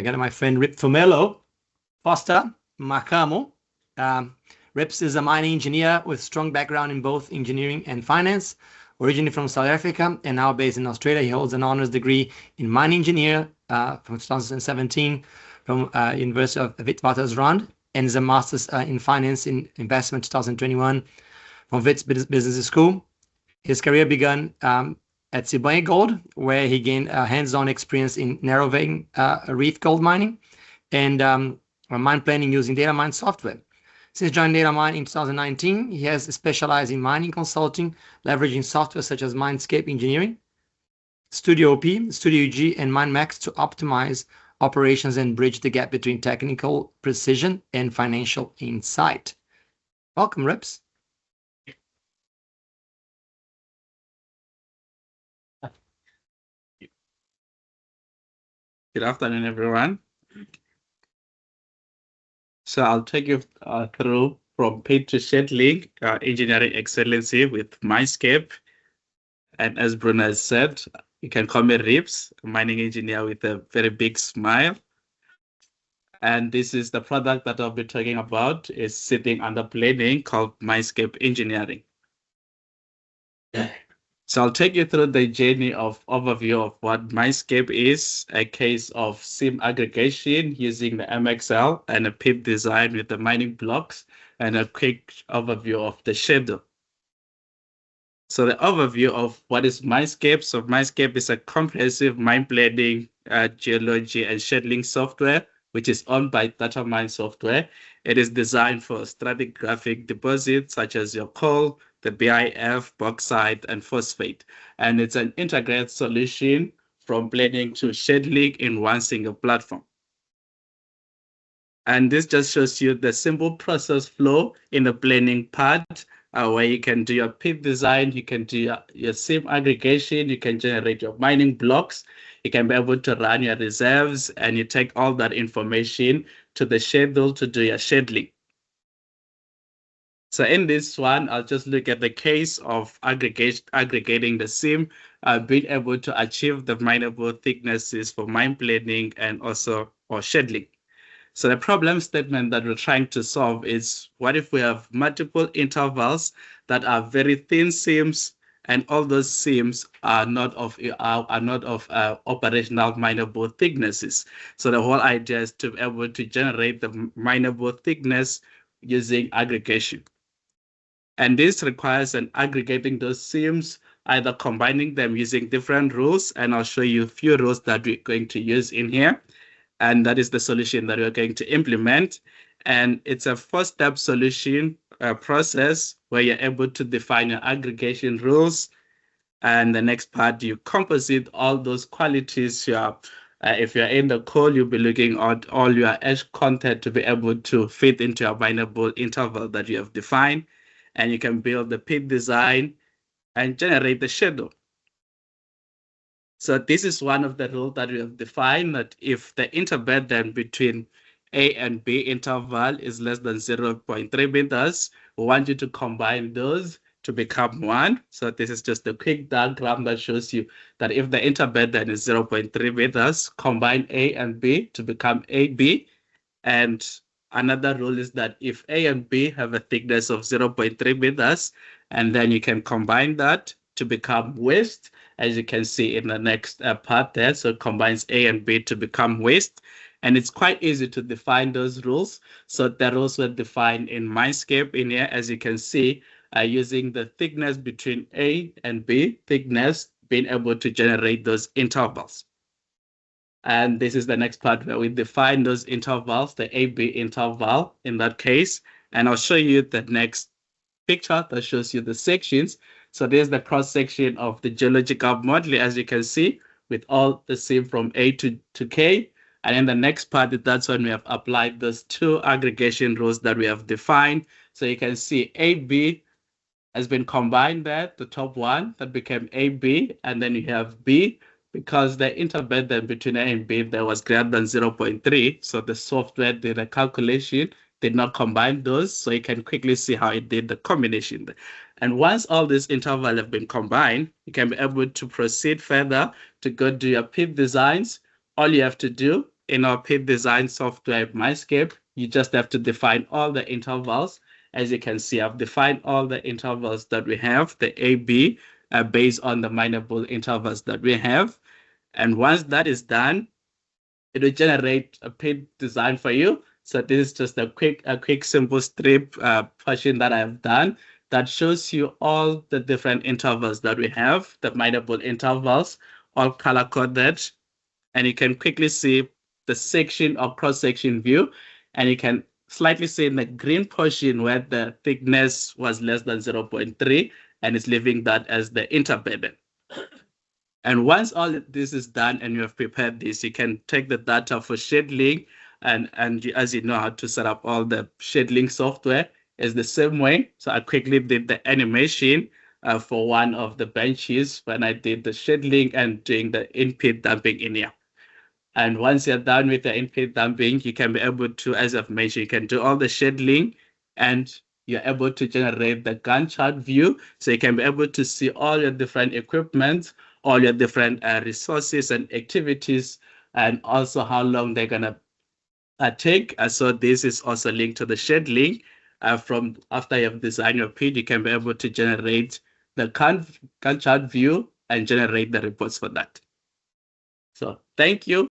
I got my friend Ripfumelo Foster Makamu. Rips is a mining engineer with strong background in both engineering and finance. Originally from South Africa and now based in Australia, he holds an honors degree in mining engineer from 2017 from University of Witwatersrand, and is a master's in finance in investment 2021 from Wits Business School. His career began at Sibanye Gold, where he gained hands-on experience in narrow vein reef gold mining and mine planning using Datamine software. Since joining Datamine in 2019, he has specialized in mining consulting, leveraging software such as MineScape Engineering, Studio OP, Studio UG, and MinemaX to optimize operations and bridge the gap between technical precision and financial insight. Welcome, Rips. Good afternoon, everyone. So I'll take you through from paid to scheduling, engineering excellency with MineScape. And as Bruno has said, you can call me Rips, a mining engineer with a very big smile. And this is the product that I'll be talking about, is sitting under planning, called MineScape Engineering. So I'll take you through the journey of overview of what MineScape is, a case of sim aggregation using the MXL and a pip design with the mining blocks, and a quick overview of the schedule. So the overview of what is MineScape. So MineScape is a comprehensive mine planning, geology, and scheduling software, which is owned by Datamine software. It is designed for stratigraphic deposits such as your coal, the BIF, bauxite, and phosphate. And it's an integrated solution from planning to scheduling in one single platform. And this just shows you the simple process flow in the planning part, where you can do your pit design, you can do your sim aggregation, you can generate your mining blocks, you can be able to run your reserves, and you take all that information to the schedule to do your scheduling. So in this one, I'll just look at the case of aggregating the sim, being able to achieve the mineable thicknesses for mine planning and also for scheduling. So the problem statement that we're trying to solve is, what if we have multiple intervals that are very thin seams, and all those seams are not of operational mineable thicknesses? So the whole idea is to be able to generate the mineable thickness using aggregation. And this requires an aggregating those seams, either combining them using different rules, and I'll show you a few rules that we're going to use in here. And that is the solution that we're going to implement. And it's a four-step solution process where you're able to define your aggregation rules. And the next part, you composite all those qualities. If you're in the coal, you'll be looking at all your ash content to be able to fit into a mineable interval that you have defined. And you can build the pit design and generate the schedule. So this is one of the rules that we have defined, that if the interburden between A and B interval is less than 0.3 meters, we want you to combine those to become one. So this is just a quick diagram that shows you that if the interburden is 0.3 meters, combine A and B to become AB. And another rule is that if A and B have a thickness of 0.3 meters, and then you can combine that to become waste, as you can see in the next part there. So it combines A and B to become waste. And it's quite easy to define those rules. So the rules were defined in MineScape in here, as you can see, using the thickness between A and B, thickness, being able to generate those intervals. And this is the next part where we define those intervals, the AB interval in that case. And I'll show you the next picture that shows you the sections. So there's the cross section of the geological model, as you can see, with all the seam from A to K. And in the next part, that's when we have applied those two aggregation rules that we have defined. So you can see AB has been combined there, the top one that became AB, and then you have B, because the interburden between A and B there was greater than 0.3. So the software did a calculation, did not combine those. So you can quickly see how it did the combination there. And once all these intervals have been combined, you can be able to proceed further to go do your pip designs. All you have to do in our pit design software, MineScape, you just have to define all the intervals. As you can see, I've defined all the intervals that we have, the A, B, based on the mineable intervals that we have. And once that is done, it will generate a pit design for you. So this is just a quick simple strip portion that I have done that shows you all the different intervals that we have, the mineable intervals, all color coded. And you can quickly see the section or cross-section view. And you can slightly see in the green portion where the thickness was less than 0.3, and it's leaving that as the interburden. And once all this is done and you have prepared this, you can take the data for scheduling, and as you know how to set up all the scheduling software is the same way. So I quickly did the animation for one of the benches when I did the scheduling and doing the in-pit dumping in here. And once you're done with the in-pit dumping, you can be able to, as I've mentioned, you can do all the scheduling and you're able to generate the Gantt chart view. So you can be able to see all your different equipment, all your different resources and activities, and also how long they're going to take. So this is also linked to the scheduling. From after you have designed your pit, you can be able to generate the Gantt chart view and generate the reports for that. So thank you.